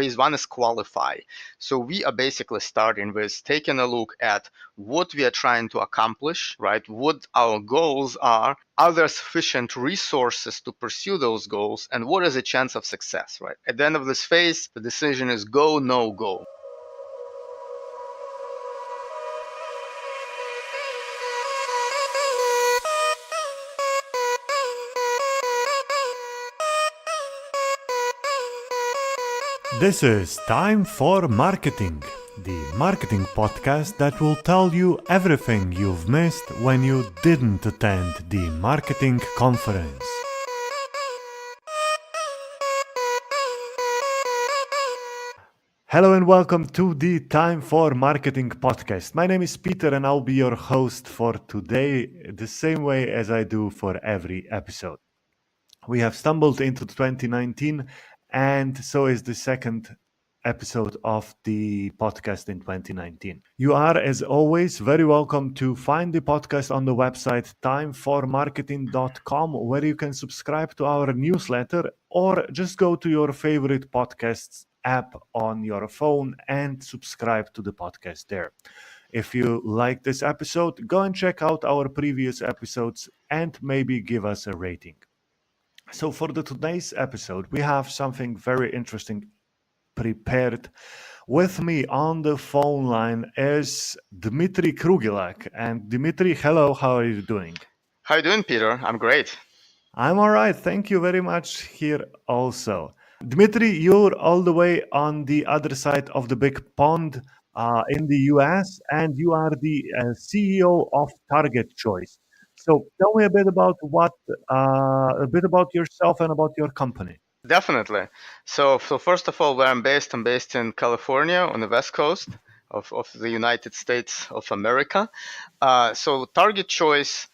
phase one is qualify. So we are basically starting with taking a look at what we are trying to accomplish, right? What our goals are there sufficient resources to pursue those goals, and what is the chance of success, right? At the end of this phase, the decision is go, no go. This is Time for Marketing, the marketing podcast that will tell you everything you've missed when you didn't attend the marketing conference. Hello and welcome to the Time for Marketing podcast. My name is Peter and I'll be your host for today, the same way as I do for every episode. We have stumbled into 2019 and so is the second episode of the podcast in 2019. You are, as always, very welcome to find the podcast on the website timeformarketing.com, where you can subscribe to our newsletter or just go to your favorite podcasts app on your phone and subscribe to the podcast there. If you like this episode, go and check out our previous episodes and maybe give us a rating. So for today's episode, we have something very interesting prepared. With me on the phone line is Dmitriy Kruglyak. And Dmitriy, hello, how are you doing? How are you doing, Peter? I'm great. I'm all right. Thank you very much here also. Dmitry, you're all the way on the other side of the big pond in the US, and you are the CEO of Target Choice. So tell me a bit about yourself and about your company. Definitely. So first of all, where I'm based in California on the West Coast of the United States of America. So Target Choice,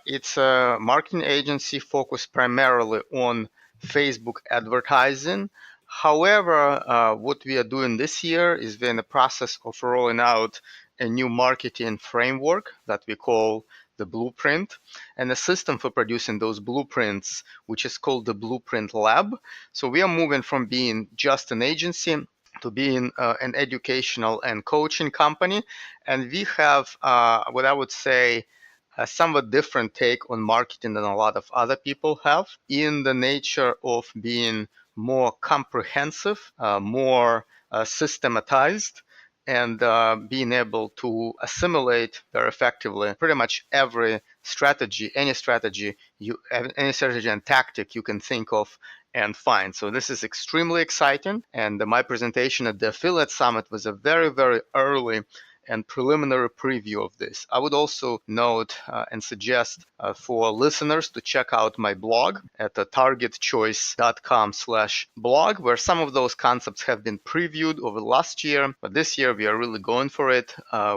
it's a marketing agency focused primarily on Facebook advertising. However, what we are doing this year is we're in the process of rolling out a new marketing framework that we call the Blueprint, and a system for producing those blueprints, which is called the Blueprint Lab. So we are moving from being just an agency to being an educational and coaching company. And we have what I would say a somewhat different take on marketing than a lot of other people have, in the nature of being more comprehensive, more systematized, and being able to assimilate very effectively pretty much every strategy, any strategy and tactic you can think of and find. So this is extremely exciting. And my presentation at the Affiliate Summit was a very, very early and preliminary preview of this. I would also note and suggest for listeners to check out my blog at targetchoice.com/blog, where some of those concepts have been previewed over last year. But this year we are really going for it.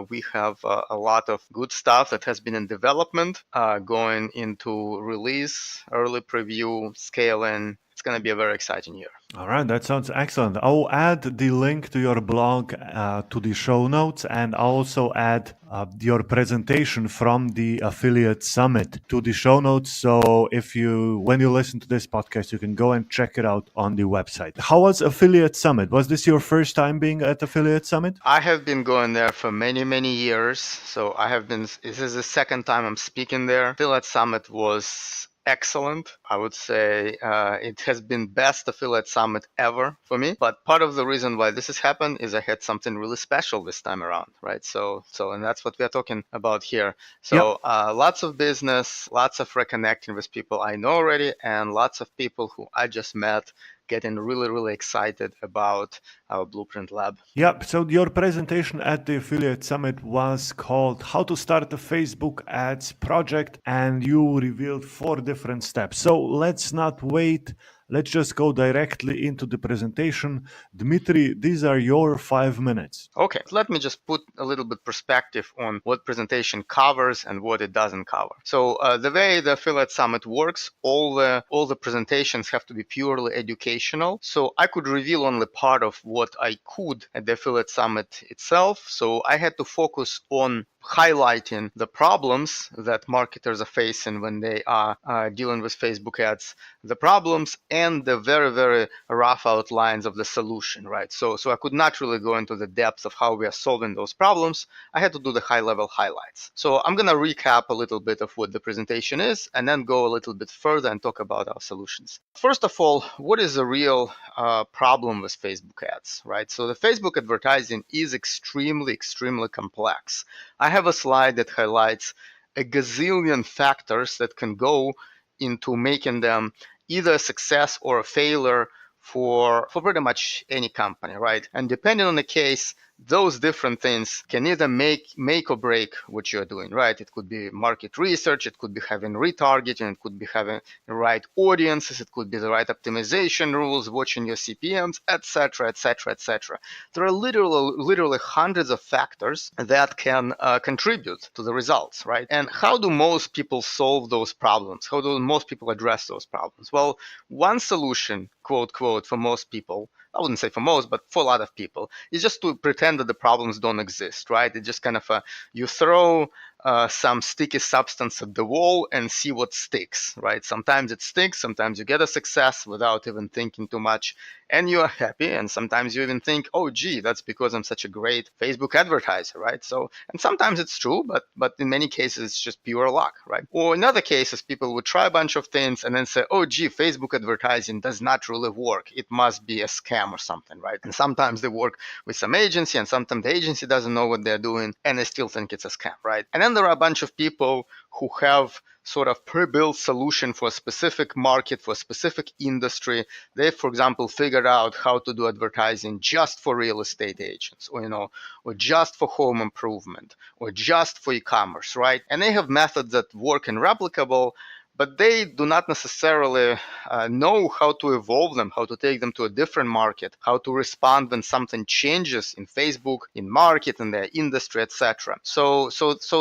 We have a lot of good stuff that has been in development, going into release, early preview, scaling. It's going to be a very exciting year. All right, that sounds excellent. I'll add the link to your blog to the show notes, and I'll also add your presentation from the Affiliate Summit to the show notes. So when you listen to this podcast, you can go and check it out on the website. How was Affiliate Summit? Was this your first time being at Affiliate Summit? I have been going there for many, many years. So this is the second time I'm speaking there. Affiliate Summit was excellent. I would say it has been best Affiliate Summit ever for me. But part of the reason why this has happened is I had something really special this time around, right? So and that's what we are talking about here. So lots of business, lots of reconnecting with people I know already, and lots of people who I just met, getting really, really excited about our Blueprint Lab. Yep. So your presentation at the Affiliate Summit was called How to Start a Facebook Ads Project, and you revealed 4 different steps. So let's not wait. Let's just go directly into the presentation. Dmitry, these are your 5 minutes. Okay, let me just put a little bit perspective on what presentation covers and what it doesn't cover. So the way the Affiliate Summit works, all the presentations have to be purely educational. So I could reveal only part of what I could at the Affiliate Summit itself. So I had to focus on highlighting the problems that marketers are facing when they are dealing with Facebook ads, the problems and the very, very rough outlines of the solution, right? So I could not really go into the depth of how we are solving those problems. I had to do the high-level highlights. So I'm going to recap a little bit of what the presentation is and then go a little bit further and talk about our solutions. First of all, what is the real problem with Facebook ads, right? So the Facebook advertising is extremely, extremely complex. I have a slide that highlights a gazillion factors that can go into making them either a success or a failure for pretty much any company, right? And depending on the case, those different things can either make or break what you're doing, right? It could be market research, it could be having retargeting, it could be having the right audiences, it could be the right optimization rules, watching your CPMs, etc., etc., etc. There are literally hundreds of factors that can contribute to the results, right? And how do most people solve those problems? How do most people address those problems? Well, one solution, quote, quote, for most people, I wouldn't say for most, but for a lot of people, is just to pretend that the problems don't exist, right? It's just kind of you throw some sticky substance at the wall and see what sticks, right? Sometimes it sticks, sometimes you get a success without even thinking too much, and you are happy. And sometimes you even think, oh, gee, that's because I'm such a great Facebook advertiser, right? So, and sometimes it's true, but in many cases it's just pure luck, right? Or in other cases, people would try a bunch of things and then say, oh, gee, Facebook advertising does not really work. It must be a scam or something, right? And sometimes they work with some agency, and sometimes the agency doesn't know what they're doing, and they still think it's a scam, right? And then there are a bunch of people who have sort of pre-built solution for a specific market, for a specific industry. They, for example, figured out how to do advertising just for real estate agents, or just for home improvement, or just for e-commerce, right? And they have methods that work and replicable, but they do not necessarily know how to evolve them, how to take them to a different market, how to respond when something changes in Facebook, in market, in their industry, etc. So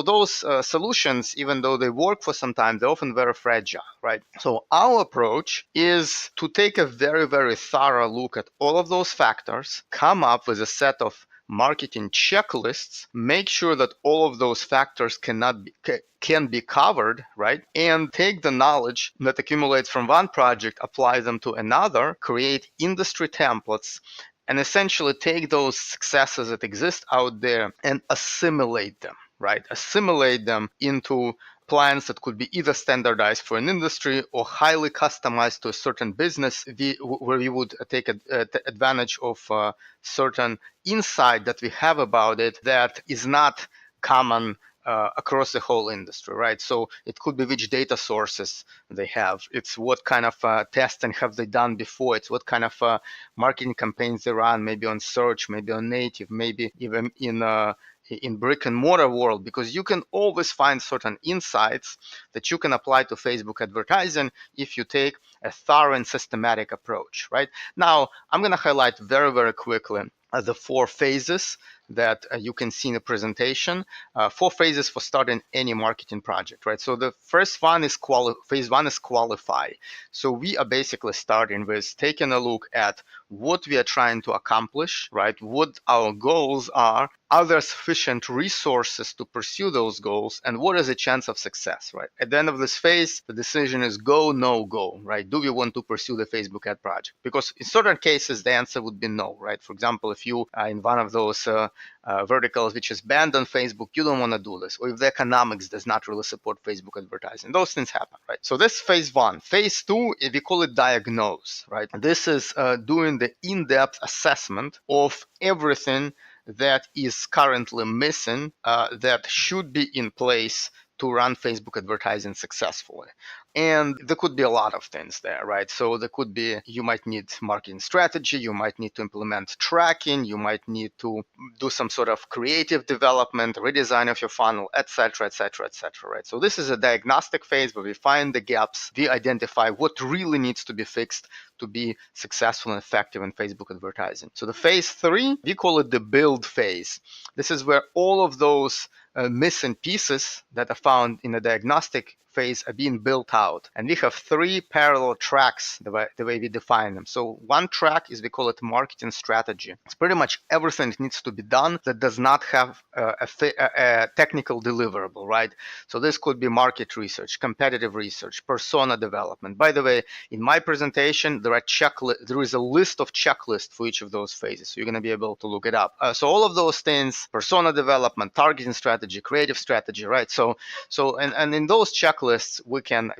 those solutions, even though they work for some time, they're often very fragile, right? So our approach is to take a very, very thorough look at all of those factors, come up with a set of marketing checklists, make sure that all of those factors can be covered, right? And take the knowledge that accumulates from one project, apply them to another, create industry templates, and essentially take those successes that exist out there and assimilate them, right? Assimilate them into plans that could be either standardized for an industry or highly customized to a certain business, where we would take advantage of certain insight that we have about it that is not common across the whole industry, right? So it could be which data sources they have. It's what kind of testing have they done before. It's what kind of marketing campaigns they run, maybe on search, maybe on native, maybe even in brick and mortar world, because you can always find certain insights that you can apply to Facebook advertising if you take a thorough and systematic approach, right? Now, I'm going to highlight very, very quickly the 4 phases that you can see in the presentation. 4 phases for starting any marketing project, right? So the first one is phase 1 is qualify. So we are basically starting with taking a look at what we are trying to accomplish, right? What our goals are there sufficient resources to pursue those goals, and what is the chance of success, right? At the end of this phase, the decision is go, no go, right? Do we want to pursue the Facebook ad project? Because in certain cases, the answer would be no, right? For example, if you are in one of those verticals which is banned on Facebook, you don't want to do this, or if the economics does not really support Facebook advertising, those things happen, right? So this is phase 1. Phase 2, we call it diagnose, right? This is doing the in-depth assessment of everything that is currently missing that should be in place to run Facebook advertising successfully. And there could be a lot of things there, right? So there could be, you might need marketing strategy, you might need to implement tracking, you might need to do some sort of creative development, redesign of your funnel, etc., etc., etc., right? So this is a diagnostic phase where we find the gaps, we identify what really needs to be fixed to be successful and effective in Facebook advertising. So the phase 3, we call it the build phase. This is where all of those missing pieces that are found in the diagnostic phase are being built out. And we have three parallel tracks the way we define them. So one track is, we call it marketing strategy. It's pretty much everything that needs to be done that does not have a technical deliverable, right? So this could be market research, competitive research, persona development. By the way, in my presentation, there is a list of checklists for each of those phases. So you're going to be able to look it up. So all of those things, persona development, targeting strategy, creative strategy, right? And in those checklists, we can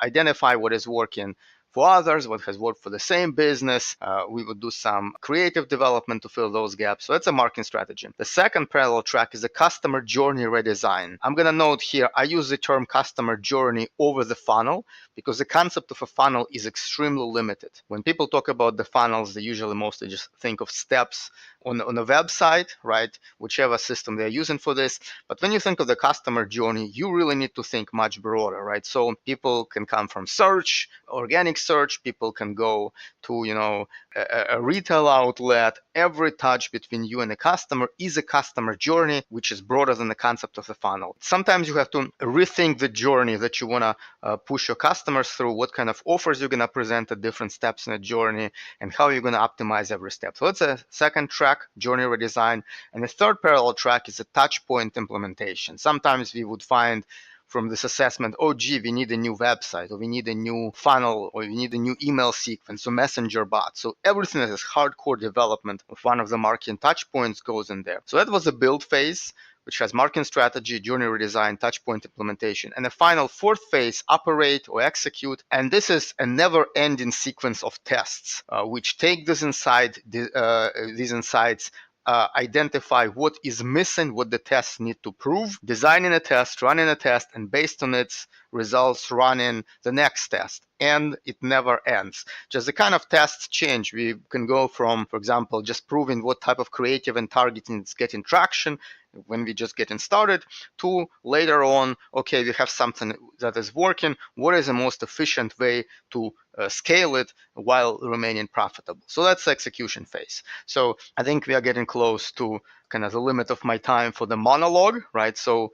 identify what is working for others, what has worked for the same business. We would do some creative development to fill those gaps. So that's a marketing strategy. The second parallel track is the customer journey redesign. I'm going to note here, I use the term customer journey over the funnel because the concept of a funnel is extremely limited. When people talk about the funnels, they usually mostly just think of steps on a website, right? Whichever system they're using for this. But when you think of the customer journey, you really need to think much broader, right? So people can come from search, organic search, people can go to, a retail outlet. Every touch between you and the customer is a customer journey, which is broader than the concept of the funnel. Sometimes you have to rethink the journey that you want to push your customers through, what kind of offers you're going to present at different steps in the journey, and how you're going to optimize every step. So that's a second track, journey redesign. And the third parallel track is a touch point implementation. Sometimes we would find from this assessment, oh, gee, we need a new website, or we need a new funnel, or we need a new email sequence, or messenger bot. So everything that is hardcore development of one of the marketing touch points goes in there. So that was the build phase, which has marketing strategy, journey redesign, touchpoint implementation. And the final fourth phase, operate or execute. And this is a never-ending sequence of tests, which take these insights, identify what is missing, what the tests need to prove, designing a test, running a test, and based on its results, running the next test. And it never ends. Just the kind of tests change. We can go from, for example, just proving what type of creative and targeting is getting traction when we just getting started, to later on, okay, we have something that is working. What is the most efficient way to scale it while remaining profitable? So that's the execution phase. So I think we are getting close to kind of the limit of my time for the monologue, right? So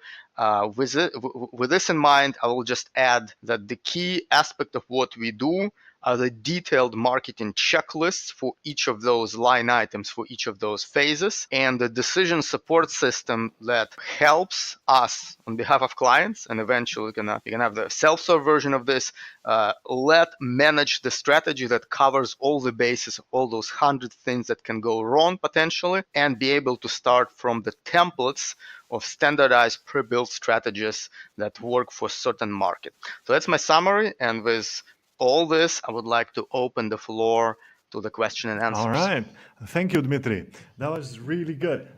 with this in mind, I will just add that the key aspect of what we do are the detailed marketing checklists for each of those line items, for each of those phases, and the decision support system that helps us on behalf of clients, and eventually you can have the self-serve version of this, let manage the strategy that covers all the bases, all those 100 things that can go wrong potentially, and be able to start from the templates of standardized pre-built strategies that work for certain market. So that's my summary, and with all this, I would like to open the floor to the question and answers. All right. Thank you, Dmitry. That was really good.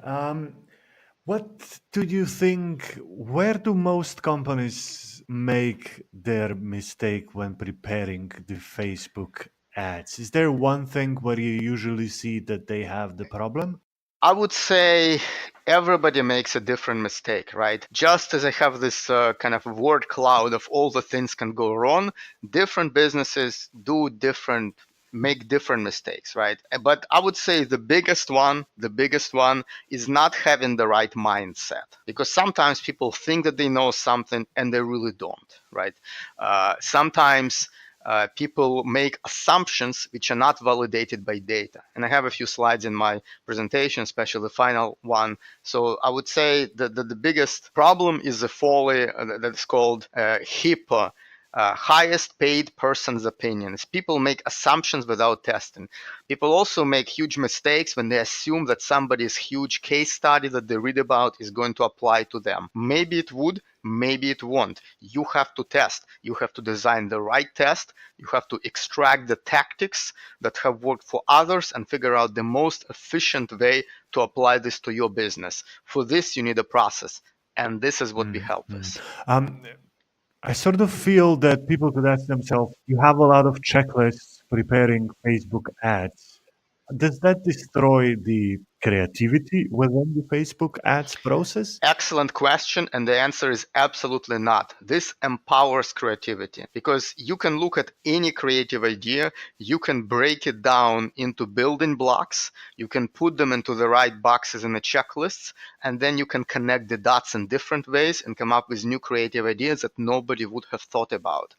What do you think? Where do most companies make their mistake when preparing the Facebook ads? Is there one thing where you usually see that they have the problem? I would say everybody makes a different mistake, right? Just as I have this kind of word cloud of all the things can go wrong, different businesses make different mistakes, right? But I would say the biggest one is not having the right mindset, because sometimes people think that they know something and they really don't, right? Sometimes people make assumptions which are not validated by data. And I have a few slides in my presentation, especially the final one. So I would say that the biggest problem is the folly that's called HIPAA. Highest paid person's opinions. People make assumptions without testing. People also make huge mistakes when they assume that somebody's huge case study that they read about is going to apply to them. Maybe it would, maybe it won't. You have to test. You have to design the right test. You have to extract the tactics that have worked for others and figure out the most efficient way to apply this to your business. For this, you need a process. And this is what we help with. I sort of feel that people could ask themselves, you have a lot of checklists preparing Facebook ads. Does that destroy the creativity within the Facebook ads process? Excellent question, and the answer is absolutely not. This empowers creativity because you can look at any creative idea, you can break it down into building blocks, you can put them into the right boxes in the checklists, and then you can connect the dots in different ways and come up with new creative ideas that nobody would have thought about.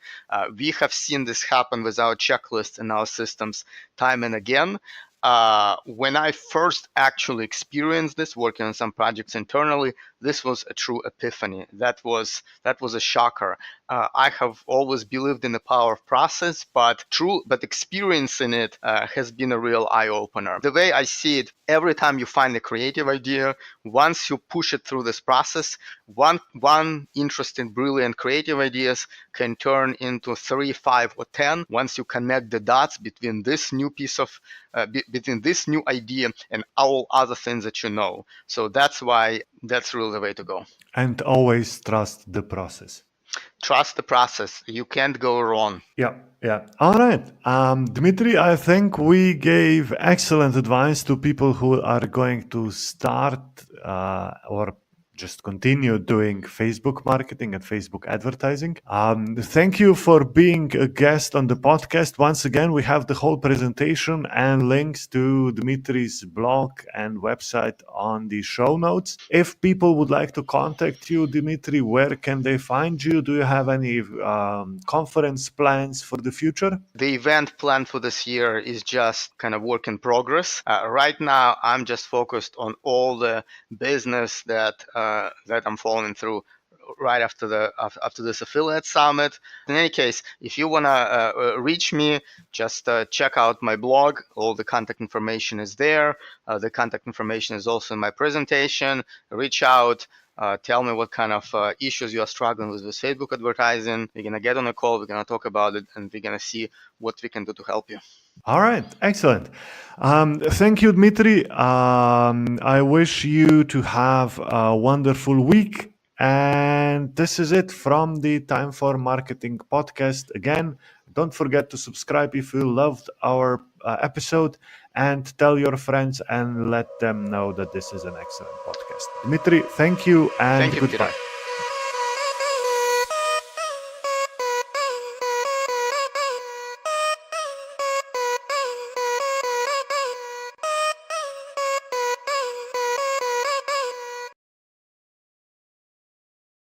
We have seen this happen with our checklists and our systems time and again. When I first actually experienced this working on some projects internally, this was a true epiphany. That was a shocker. I have always believed in the power of process, but experiencing it has been a real eye opener. The way I see it, every time you find a creative idea, once you push it through this process, one interesting, brilliant creative ideas can turn into 3, 5, or 10 once you connect the dots between this new piece of between this new idea and all other things that you know. So that's why that's really the way to go. And always trust the process. Trust the process. You can't go wrong. Yeah, yeah. All right. Dmitry, I think we gave excellent advice to people who are going to start or just continue doing Facebook marketing and Facebook advertising. Thank you for being a guest on the podcast. Once again, we have the whole presentation and links to Dmitry's blog and website on the show notes. If people would like to contact you, Dmitry, where can they find you? Do you have any conference plans for the future? The event plan for this year is just kind of work in progress. Right now, I'm just focused on all the business that I'm following through right after this affiliate summit. In any case, if you want to reach me, just check out my blog. All the contact information is there. The contact information is also in my presentation. Reach out. Tell me what kind of issues you are struggling with Facebook advertising. We're going to get on a call. We're going to talk about it, and we're going to see what we can do to help you. All right, excellent. Thank you, Dmitry. I wish you to have a wonderful week. And this is it from the Time for Marketing podcast. Again, don't forget to subscribe if you loved our episode, and tell your friends and let them know that this is an excellent podcast. Dmitry, thank you and Thank you, goodbye. Peter.